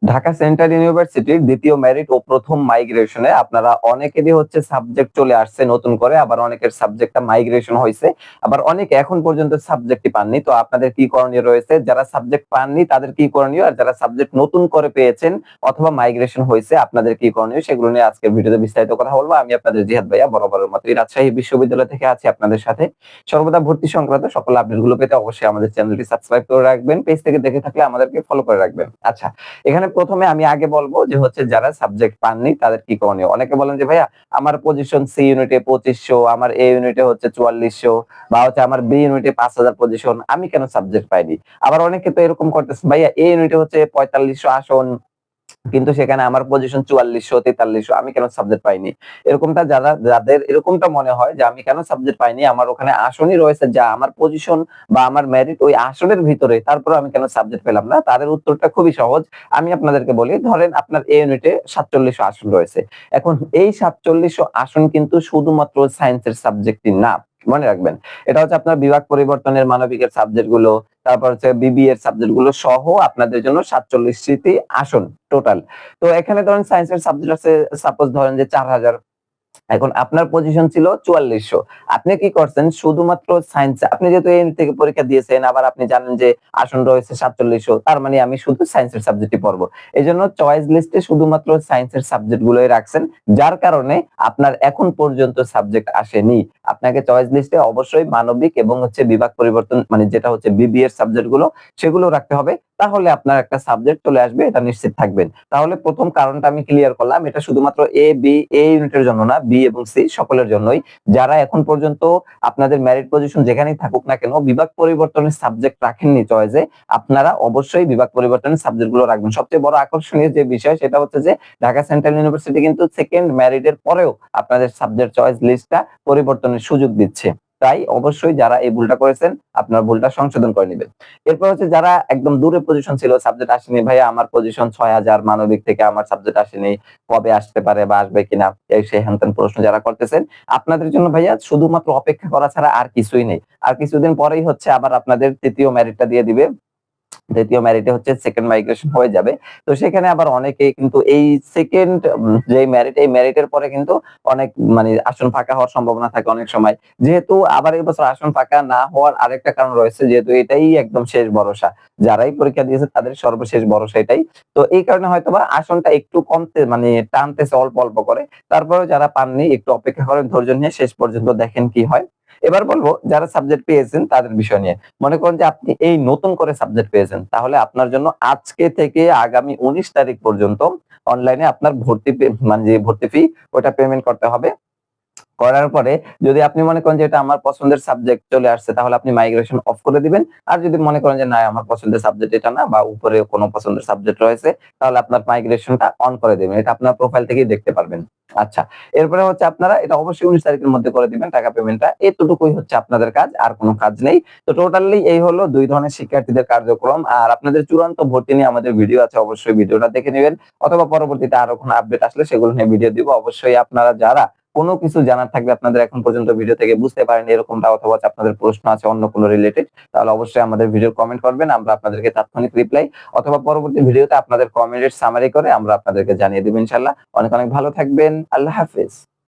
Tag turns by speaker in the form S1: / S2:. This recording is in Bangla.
S1: ঢাকা সেন্ট্রাল ইউনিভার্সিটির দ্বিতীয় মেরিট ও প্রথম মাইগ্রেশনে আপনারা অনেকেরই হচ্ছে সাবজেক্ট চলে আসছে নতুন করে, আবার অনেকের সাবজেক্টটা মাইগ্রেশন হয়েছে, আবার অনেকে এখন পর্যন্ত সাবজেক্টই পাননি। তো আপনাদের কি করণীয় রয়েছে? যারা সাবজেক্ট পাননি তাদের কি করণীয়, আর যারা সাবজেক্ট নতুন করে পেয়েছেন অথবা মাইগ্রেশন হয়েছে আপনাদের কি করণীয়, সেগুলো নিয়ে আজকের ভিডিওতে বিস্তারিত কথা বলবো। আমি আপনাদের জিহাদ ভাইয়া বরাবরের মতোই রাজশাহী বিশ্ববিদ্যালয় থেকে আছি আপনাদের সাথে। সর্বদা ভর্তি সংক্রান্ত সকল আপডেটগুলো পেতে অবশ্যই আমাদের চ্যানেলটি সাবস্ক্রাইব করে রাখবেন। পেজ থেকে দেখে থাকলে আমাদেরকে ফলো করে রাখবেন। আচ্ছা, এখানে প্রথমে আমি আগে বলবো যে হচ্ছে যারা সাবজেক্ট পাননি তাদের কি করণীয়। অনেকে বলেন যে ভাইয়া আমার পজিশন সি ইউনিটে 2500, আমার এ ইউনিটে হচ্ছে 4400, বা হচ্ছে আমার বি ইউনিটে 5000 পজিশন, আমি কেন সাবজেক্ট পাইনি। আবার অনেকে তো এরকম করতেছে, ভাইয়া এ ইউনিটে হচ্ছে 4500 আসন, কিন্তু সেখানে আমার পজিশন 4400 4300, আমি কেন সাবজেক্ট পাইনি। এরকমটা যাদের এরকমটা মনে হয় যে আমি কেন সাবজেক্ট পাইনি, আমার ওখানে আসনই রয়েছে যা আমার পজিশন বা আমার মেরিট ওই আসনের ভিতরে, তারপরে আমি কেন সাবজেক্ট পেলাম না, তাদের উত্তরটা খুবই সহজ। আমি আপনাদেরকে বলি, ধরেন আপনার এ ইউনিটে 4700 আসন রয়েছে। এখন এই 4700 আসন কিন্তু শুধুমাত্র সায়েন্সের সাবজেক্টই না, মনে রাখবেন। এটা হচ্ছে আপনার বিভাগ পরিবর্তনের মানবিকের সাবজেক্ট গুলো, তারপর হচ্ছে বিবি এর সাবজেক্ট গুলো সহ আপনাদের জন্য 47টি আসন টোটাল। তো এখানে ধরেন সায়েন্সের সাবজেক্ট আছে, সাপোজ ধরেন যে 4000, এখন আপনার পজিশন ছিল 4400। আপনি কি করছেন, শুধুমাত্র সায়েন্স, আপনি যেহেতু এই থেকে পরীক্ষা দিয়েছেন, আবার আপনি জানেন যে আসন রয়েছে 4700, তার মানে আমি শুধু সায়েন্সের সাবজেক্টই পড়বো। এজন্য চয়েস লিস্টে শুধুমাত্র সায়েন্সের সাবজেক্ট গুলোই রাখছেন, যার কারণে আপনার এখন পর্যন্ত সাবজেক্ট আসেনি। আপনাকে চয়েস লিস্টে অবশ্যই মানবিক এবং হচ্ছে বিভাগ পরিবর্তন মানে যেটা হচ্ছে বিবি এর সাবজেক্ট গুলো, সেগুলো রাখতে হবে। তাহলে আপনার একটা সাবজেক্ট চলে আসবে, এটা নিশ্চিত থাকবেন। তাহলে প্রথম কারণটা আমি ক্লিয়ার করলাম, এটা শুধুমাত্র এ ইউনিটের জন্য না, বি এবং সি সকলের জন্যই। যারা এখন পর্যন্ত আপনাদের মেরিট পজিশন যেখানেই থাকুক না কেন বিভাগ পরিবর্তনের সাবজেক্ট রাখেননি চয়েসে, আপনারা অবশ্যই বিভাগ পরিবর্তনের সাবজেক্ট গুলো রাখবেন। সবচেয়ে বড় আকর্ষণীয় যে বিষয় সেটা হচ্ছে যে ঢাকা সেন্ট্রাল ইউনিভার্সিটি কিন্তু সেকেন্ড মেরিটের পরেও আপনাদের সাবজেক্ট চয়েস লিস্টটা পরিবর্তনের সুযোগ দিচ্ছে। তাই অবশ্যই যারা এই ভুলটা করেছেন, আপনার ভুলটা সংশোধন করে নেবেন। এরপর হচ্ছে যারা একদম দূরে পজিশন ছিল, সাবজেক্ট আসেনি, ভাইয়া আমার পজিশন 6000 মানবিক থেকে আমার সাবজেক্ট আসেনি, কবে আসতে পারে বা আসবে কিনা, এই সেই হ্যান প্রশ্ন যারা করতেছেন, আপনাদের জন্য ভাইয়া শুধুমাত্র অপেক্ষা করা ছাড়া আর কিছুই নেই। আর কিছুদিন পরেই হচ্ছে আবার আপনাদের তৃতীয় মেরিটটা দিয়ে দিবে। দ্বিতীয় মেরিটে হচ্ছে সেকেন্ড মাইগ্রেশন হয়ে যাবে। তো সেখানে আবার অনেকেই কিন্তু এই সেকেন্ড যে মেরিট, এই মেরিটের পরে কিন্তু অনেক মানে আসন ফাঁকা হওয়ার সম্ভাবনা থাকে অনেক সময়। যেহেতু আবার এই বছর আসন ফাঁকা না হওয়ার আরেকটা কারণ রয়েছে, যেহেতু এটাই একদম শেষ ভরসা। যারাই পরীক্ষা দিয়েছে তাদের সর্বশেষ ভরসা এটাই। তো এই কারণে হয়তোবা আসনটা একটু কমতে মানে টানতেছে অল্প, অল্প করে। তারপরেও যারা পাননি একটু অপেক্ষা করেন, ধৈর্য নিয়ে শেষ পর্যন্ত দেখেন কি হয়। এবার বলবো যারা সাবজেক্ট পেয়েছেন তাদের বিষয় নিয়ে। মনে করেন যে আপনি এই নতুন করে সাবজেক্ট পেয়েছেন, তাহলে আপনার জন্য আজকে থেকে আগামী 19 তারিখ পর্যন্ত অনলাইনে আপনার মানে যে ভর্তি ফি ওটা পেমেন্ট করতে হবে। করার পরে যদি আপনি মনে করেন যে এটা আমার পছন্দের সাবজেক্ট চলে আসছে, তাহলে আপনি মাইগ্রেশন অফ করে দিবেন। আর যদি মনে করেন যে না আমার পছন্দের সাবজেক্ট এটা না, বা উপরে কোনো পছন্দের সাবজেক্ট রয়েছে, তাহলে আপনার মাইগ্রেশনটা অন করে দিবেন। এটা আপনার প্রোফাইল থেকেই দেখতে পারবেন। আচ্ছা, এরপরে হচ্ছে আপনারা এটা অবশ্যই 19 তারিখের মধ্যে করে দিবেন টাকা পেমেন্টটা। এতটুকুই হচ্ছে আপনাদের কাজ, আর কোনো কাজ নেই। তো টোটালি এই হলো 2 ধরনের শিক্ষার্থীদের কার্যক্রম। আর আপনাদের চূড়ান্ত ভর্তি নিয়ে আমাদের ভিডিও আছে, অবশ্যই ভিডিওটা দেখে নিবেন। অথবা পরবর্তীতে আরো কোনো আপডেট আসলে সেগুলো নিয়ে ভিডিও দিব। অবশ্যই আপনারা যারা কোনো কিছু জানার থাকবে, আপনাদের এখন পর্যন্ত ভিডিও থেকে বুঝতে পারেননি এরকমটা, অথবা আপনাদের প্রশ্ন আছে অন্য কোনো রিলেটেড, তাহলে অবশ্যই আমাদের ভিডিও কমেন্ট করবেন। আমরা আপনাদেরকে তাৎক্ষণিক রিপ্লাই অথবা পরবর্তী ভিডিওতে আপনাদের কমেন্টের সামারি করে আমরা আপনাদেরকে জানিয়ে দেব ইনশাআল্লাহ। অনেক অনেক ভালো থাকবেন। আল্লাহ হাফেজ।